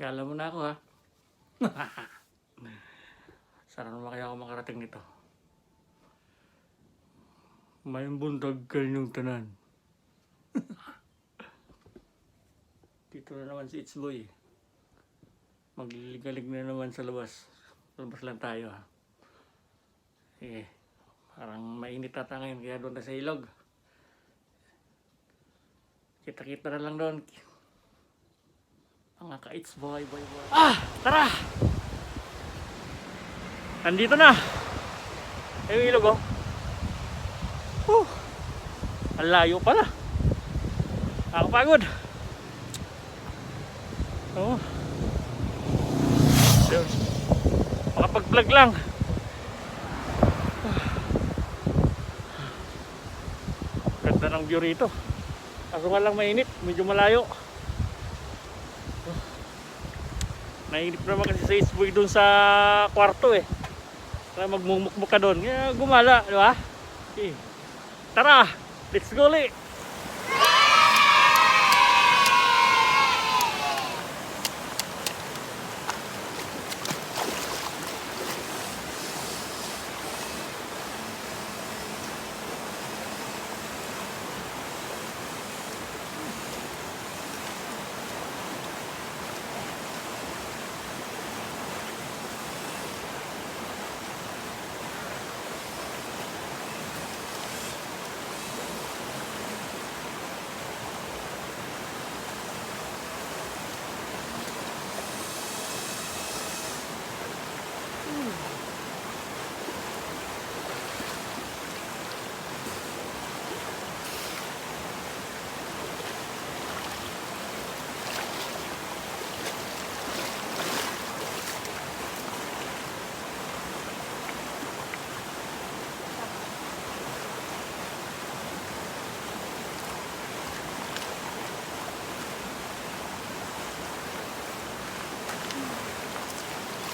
Kala mo na ako ha. Sana naman kaya ako makarating nito. May buntag kanyang tanan. Dito na naman si Itzboy. Magliligalig na naman sa labas. Sa labas lang tayo ha. Sige. Parang mainit ata ngayon kaya doon na sa ilog. Kita-kita na lang doon. Mga ka-Itzboy, boy. Tara! Nandito na! Yung ilog oh. Ang layo pala. Nakakapagod. Oo. Makapag-vlog lang. Ganda ng view rito. Kaso nga lang mainit. Medyo malayo. Nainip naman kasi sa Itzboy dun sa kwarto eh. Kaya magmumukmuk ka dun. Kaya gumala, di ba? Okay. Tara! Let's go ulit!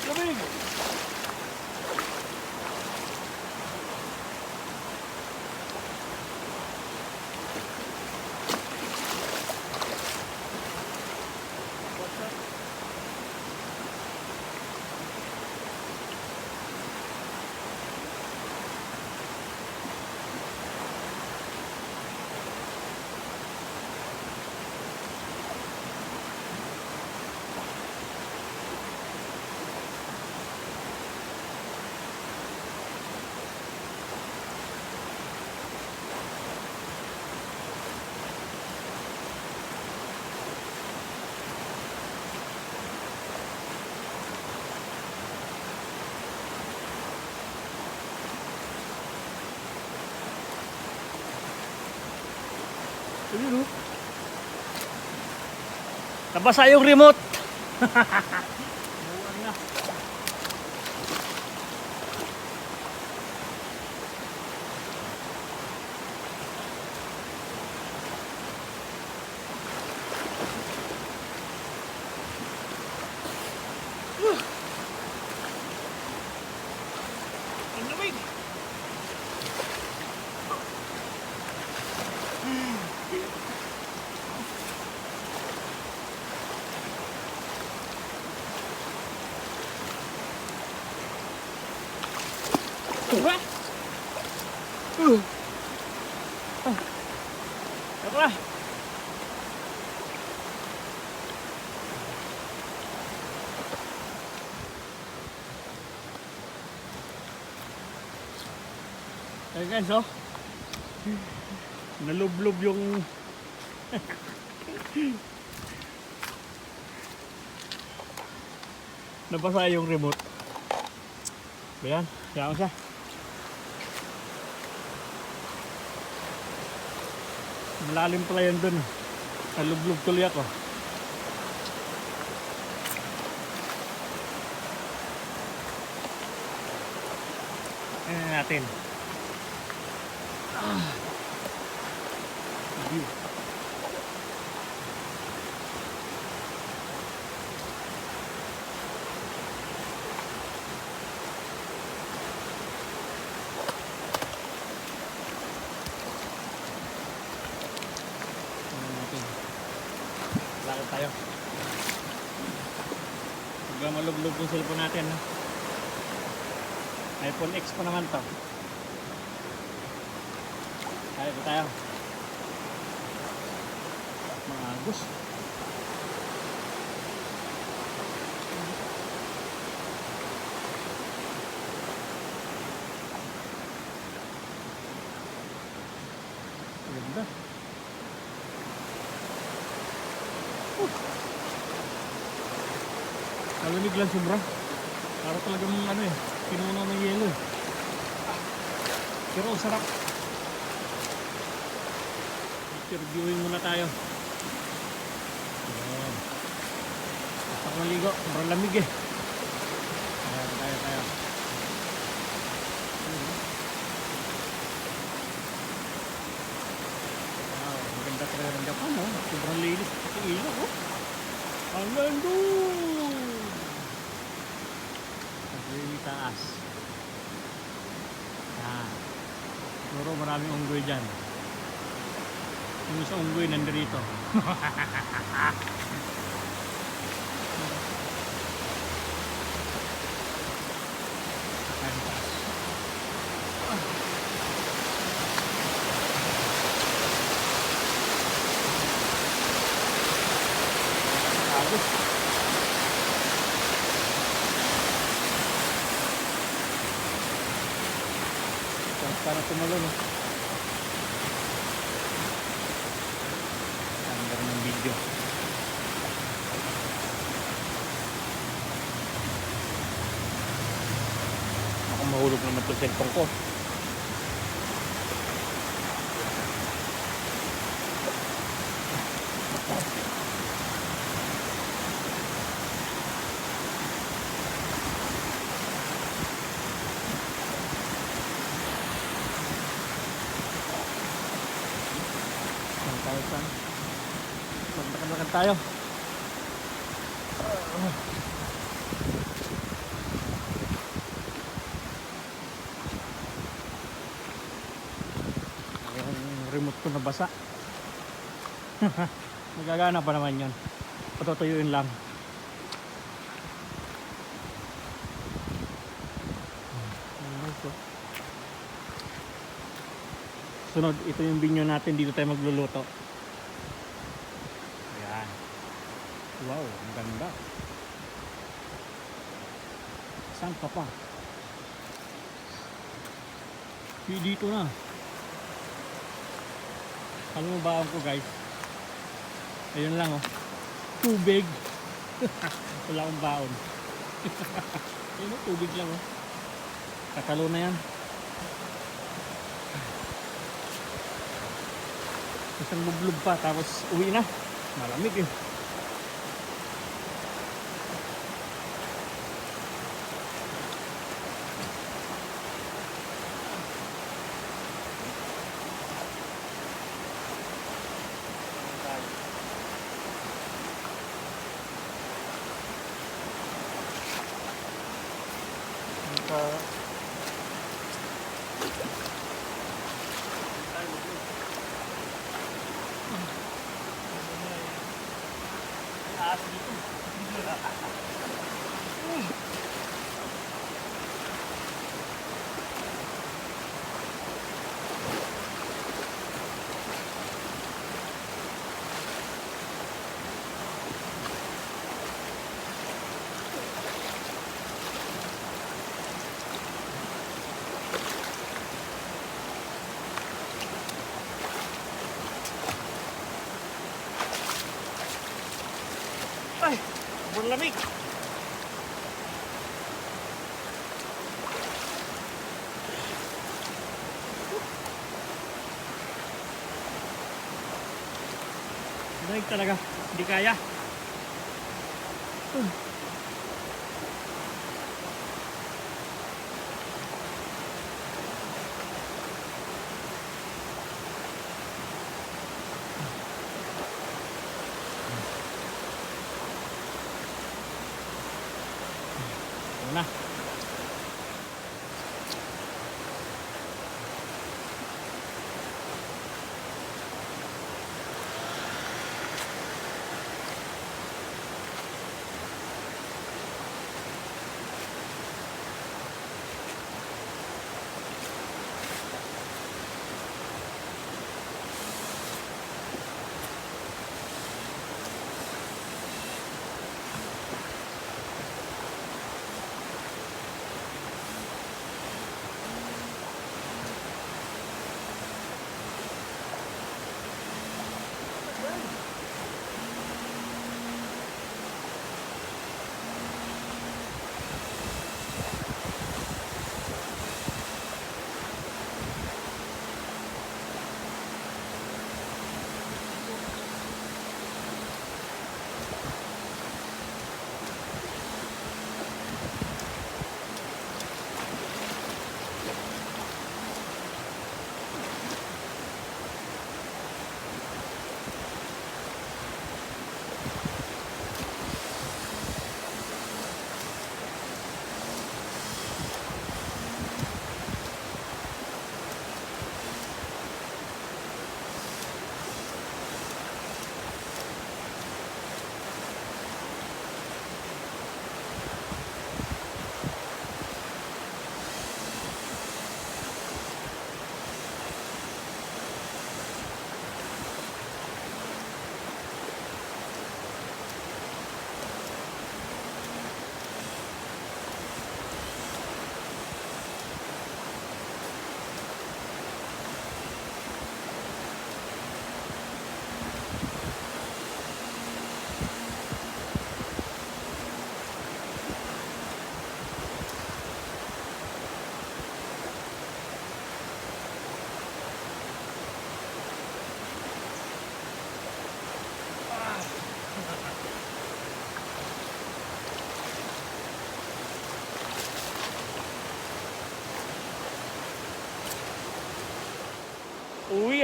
Lamig! Ayun oh. Nabasa yung remote. Buwan na. Ang lamig. What? Apa? Ayan guys, oh. Nalublob yung nabasa yung remote. Ayan, kaya siya. Malalim pala yan dun. Nalublog tuloy ako. Ayan natin. Lakad tayo. Baka malublog yung cellphone natin, no? iPhone X pa naman to. Kaya ba tayo? Mga agos. Ganda. Malamig lang sobra. Para talagang ano eh, pinuno ng yelo eh. Pero sarap. Interviewin muna tayo. Ayan. Basta ko maligo, sobrang lamig eh. Tayo. Wow, maganda talaga ng Japan, oh. Sobrang linis sa ilaw, oh. Ang ganda! Really taas. Yan. Siguro maraming unggoy dyan. Yung isang unggoy nandito. Para tumalon, no? Ganda ng video. Ako mahulog naman itong cellphone ko. Maglakad tayo. Yung remote ko nabasa. Magagana pa naman yun. Patutuyuin lang. Sunod, ito yung binyo natin. Dito tayo magluluto. Ayan. Wow, ang ganda. Saan ka pa? Dito na. Alam mo ba ko guys? Ayun lang, oh. Tubig. Wala akong baon. Ayun, oh, tubig lang, oh. Kakalo na yan. Isang bublog pa tapos uwi na. Malamig eh. Ay, sobrang lamig. Lamig talaga, hindi kaya. Na.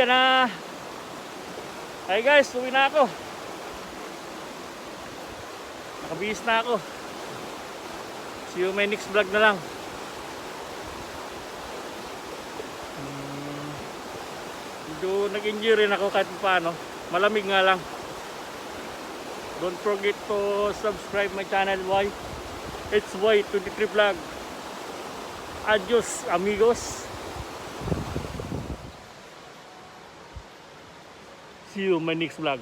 yan na. Hi guys, uwi na ako. Nakabihis na ako. See you my next vlog na lang. Medyo nag-enjoy rin ako kahit paano. Malamig nga lang. Don't forget to subscribe my channel It's Y23 Vlog. Adios amigos. See you my next vlog.